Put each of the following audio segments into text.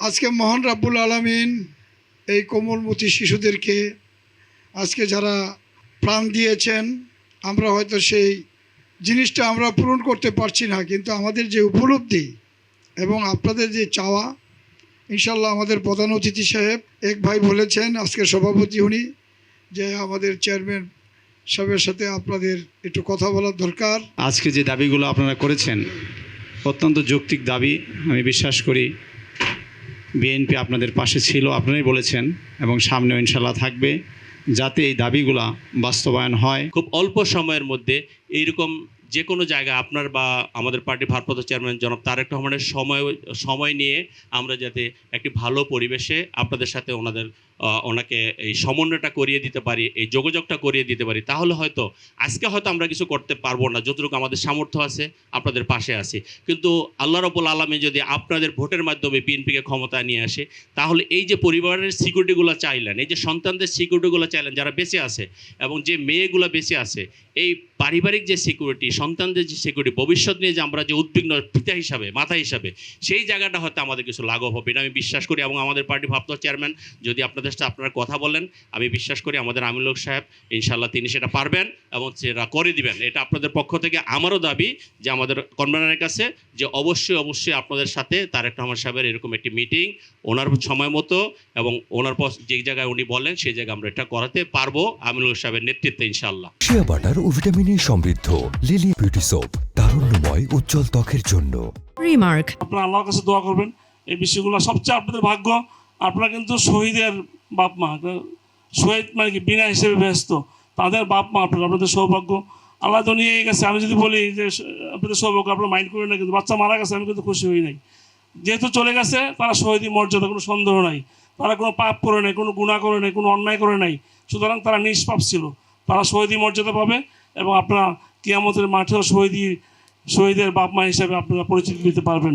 আজকে মহান রাব্বুল আলামিন এই কোমলমতি শিশুদেরকে আজকে যারা প্রাণ দিয়েছেন, আমরা হয়তো সেই জিনিসটা আমরা পূরণ করতে পারছি না, কিন্তু আমাদের যে উপলব্ধি এবং আপনাদের যে চাওয়া, ইনশাল্লাহ আমাদের প্রধান অতিথি সাহেব এক ভাই বলেছেন, আজকে সভাপতি উনি, যে আমাদের চেয়ারম্যান সাহেবের সাথে আপনাদের একটু কথা বলার দরকার। আজকে যে দাবিগুলো আপনারা করেছেন অত্যন্ত যৌক্তিক দাবি। আমি বিশ্বাস করি বিএনপি আপনাদের পাশে ছিল, আপনারাই বলেছেন, এবং সামনেও ইনশাল্লাহ থাকবে, যাতে এই দাবিগুলো বাস্তবায়ন হয়। খুব অল্প সময়ের মধ্যে এইরকম যে কোনো জায়গায় আপনার বা আমাদের পার্টির ভারপ্রাপ্ত চেয়ারম্যান জনাব তারেক রহমানের সময় নিয়ে আমরা যাতে একটি ভালো পরিবেশে আপনাদের সাথে ওনাকে এই সমন্বয়টা করিয়ে দিতে পারি, এই যোগাযোগটা করিয়ে দিতে পারি, তাহলে হয়তো আজকে হয়তো আমরা কিছু করতে পারবো না, যতটুকু আমাদের সামর্থ্য আছে আপনাদের পাশে আছি। কিন্তু আল্লাহ রাব্বুল আলামিন যদি আপনাদের ভোটের মাধ্যমে বিএনপিকে ক্ষমতায় নিয়ে আসে, তাহলে এই যে পরিবারের সিকিউরিটিগুলো চাইলেন, এই যে সন্তানদের সিকিউরিটিগুলো চাইলেন যারা বেঁচে আছে, এবং যে মেয়েগুলো বেঁচে আছে, এই পারিবারিক যে সিকিউরিটি, সন্তানদের যে সিকিউরিটি, ভবিষ্যৎ নিয়ে যে আমরা যে উদ্বিগ্ন পিতা হিসাবে, মাতা হিসাবে, সেই জায়গাটা হয়তো আমাদের কিছু লাঘব হবে, এটা আমি বিশ্বাস করি। এবং আমাদের পার্টির ভারপ্রাপ্ত চেয়ারম্যান যদি আপনাদের সাথে আপনারা কথা বলেন, আমি বিশ্বাস করি আমাদের আমিনুল হক সাহেব ইনশাল্লাহ তিনি সেটা পারবেন এবং সেটা করে দিবেন। এটা আপনাদের পক্ষ থেকে আমারও দাবি যে আমাদের কনভেনরের কাছে, যে অবশ্যই আপনাদের সাথে তারেক রহমান সাহেবের এরকম একটি মিটিং ওনার সময় মতো এবং ওনার যে জায়গায় উনি বলেন সেই জায়গায় আমরা এটা করাতে পারবো আমিনুল হক সাহেবের নেতৃত্বে ইনশাল্লাহ। শিয়া বাটার ও ভিটামিনে সমৃদ্ধ লিলি বিউটি সোপ, তারুণ্যময় উজ্জ্বল ত্বকের জন্য। রিমার্ক, আপনারা আল্লাহর কাছে দোয়া করবেন এই বিষয়গুলো। সবচেয়ে আপনাদের ভাগ্য, আপনারা কিন্তু শহীদের বাপ মা, শহীদ মানে কি বিনা হিসেবে ব্যস্ত, তাদের বাপ মা আপনাদের সৌভাগ্য। আল্লাহ তো নিয়ে গেছে, আমি যদি বলি যে আপনাদের সৌভাগ্য, আপনারা মাইন্ড করেন না, কিন্তু বাচ্চা মারা গেছে আমি কিন্তু খুশি হই নাই। যেহেতু চলে গেছে তারা শহীদি মর্যাদা, কোনো সন্দেহ নাই, তারা কোনো পাপ করে নাই, কোনো গুনাহ করে নাই, কোনো অন্যায় করে নাই, সুতরাং তারা নিষ্পাপ ছিল, তারা শহীদি মর্যাদা পাবে। এবং আপনারা কিয়ামতের মাঠেও শহীদের বাপ মা হিসাবে আপনারা পরিচিতি দিতে পারবেন।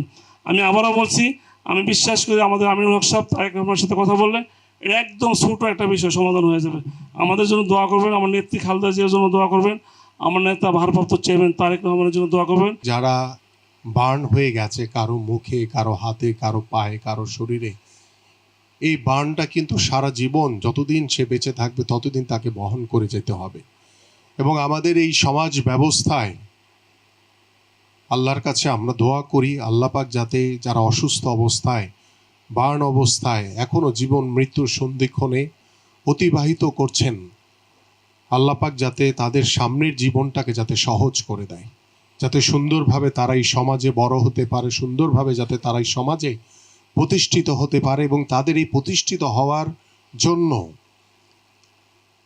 আমি আবারও বলছি, আমি বিশ্বাস করি আমাদের আমিনুল হক সাহেব তারেক রহমানের সাথে কথা বললে এটা একদম ছোটো একটা বিষয় সমাধান হয়ে যাবে। আমাদের জন্য দোয়া করবেন, আমার নেত্রী খালেদা জিয়ার জন্য দোয়া করবেন, আমার নেতা ভারপ্রাপ্ত চেয়ারম্যান তারেক রহমানের জন্য দোয়া করবেন। যারা বার্ন হয়ে গেছে, কারো মুখে, কারো হাতে, কারো পায়ে, কারো শরীরে, এই বার্নটা কিন্তু সারা জীবন যতদিন সে বেঁচে থাকবে ততদিন তাকে বহন করে যেতে হবে। এবং আমাদের এই সমাজ ব্যবস্থায় আল্লাহর কাছে আমরা দোয়া করি, আল্লাহ পাক যাতে যারা অসুস্থ অবস্থায়, বার্ন অবস্থায় এখনও জীবন মৃত্যুর সন্ধিক্ষণে অতিবাহিত করছেন, আল্লাহ পাক যাতে তাদের সামনের জীবনটাকে যাতে সহজ করে দেয়, যাতে সুন্দরভাবে তারা এই সমাজে বড় হতে পারে, সুন্দরভাবে যাতে তারা এই সমাজে প্রতিষ্ঠিত হতে পারে। এবং তাদের এই প্রতিষ্ঠিত হওয়ার জন্য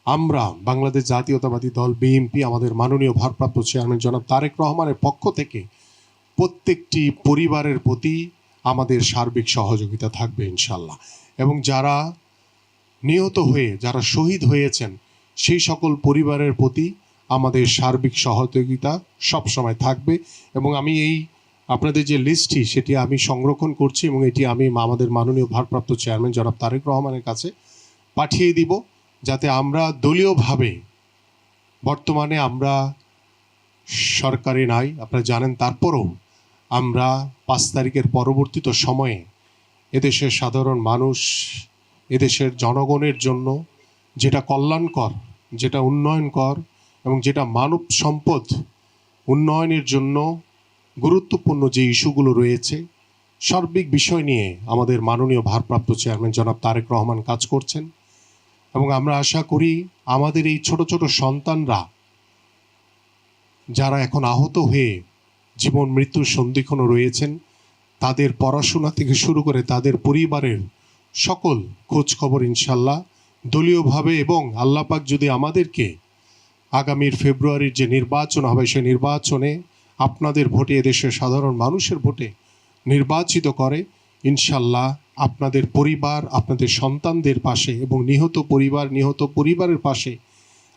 আমরা বাংলাদেশ জাতীয়তাবাদী দল বিএনপি, আমাদের মাননীয় ভারপ্রাপ্ত চেয়ারম্যান জনাব তারেক রহমানের পক্ষ থেকে প্রত্যেকটি পরিবারের প্রতি আমাদের সার্বিক সহযোগিতা থাকবে ইনশাল্লাহ। এবং যারা নিহত হয়ে, যারা শহীদ হয়েছেন, সেই সকল পরিবারের প্রতি আমাদের সার্বিক সহযোগিতা সবসময় থাকবে। এবং আমি এই আপনাদের যে লিস্টটি সেটি আমি সংরক্ষণ করছি এবং এটি আমি আমাদের মাননীয় ভারপ্রাপ্ত চেয়ারম্যান জনাব তারেক রহমানের কাছে পাঠিয়ে দিব, যাতে আমরা দলীয়ভাবে, বর্তমানে আমরা সরকারে নাই আপনারা জানেন, তারপরও আমরা 5 তারিখের পরবর্তীত সময়ে এদেশের সাধারণ মানুষ, এদেশের জনগণের জন্য যেটা কল্যাণকর, যেটা উন্নয়নকর এবং যেটা মানব সম্পদ উন্নয়নের জন্য গুরুত্বপূর্ণ যে ইস্যুগুলো রয়েছে, সার্বিক বিষয় নিয়ে আমাদের মাননীয় ভারপ্রাপ্ত চেয়ারম্যান জনাব তারেক রহমান কাজ করছেন। এবং আমরা আশা করি আমাদের এই ছোট ছোট সন্তানরা যারা এখন আহত হয়ে জীবন মৃত্যুর সন্ধিক্ষণে রয়েছেন, তাদের পড়াশোনা থেকে শুরু করে তাদের পরিবারের সকল খোঁজ খবর ইনশাল্লাহ দলীয়ভাবে, এবং আল্লাহ পাক যদি আমাদেরকে আগামীর ফেব্রুয়ারির যে নির্বাচন হবে সেই নির্বাচনে আপনাদের ভোটে, এদেশের সাধারণ মানুষের ভোটে নির্বাচিত করে, ইনশাল্লাহ আপনাদের পরিবার, আপনাদের সন্তানদের পাশে এবং নিহত পরিবারের পাশে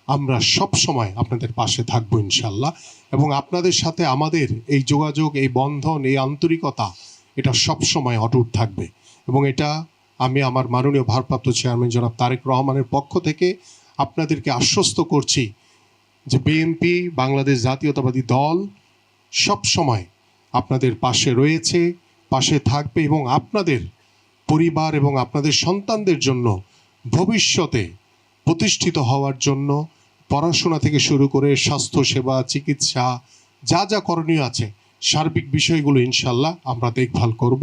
আমরা সব সময় আপনাদের পাশে থাকবো ইনশাল্লাহ। এবং আপনাদের সাথে আমাদের এই যোগাযোগ, এই বন্ধন, এই আন্তরিকতা, এটা সব সময় অটুট থাকবে। এবং এটা আমি আমার মাননীয় ভারপ্রাপ্ত চেয়ারম্যান জনাব তারেক রহমানের পক্ষ থেকে আপনাদেরকে আশ্বস্ত করছি যে বিএনপি, বাংলাদেশ জাতীয়তাবাদী দল সব সময় আপনাদের পাশে রয়েছে, পাশে থাকবে এবং আপনাদের পরিবার এবং আপনাদের সন্তানদের জন্য ভবিষ্যতে প্রতিষ্ঠিত হওয়ার জন্য পড়াশোনা থেকে শুরু করে স্বাস্থ্যসেবা, চিকিৎসা, যা যা করণীয় আছে সার্বিক বিষয়গুলো ইনশাল্লাহ আমরা দেখভাল করব।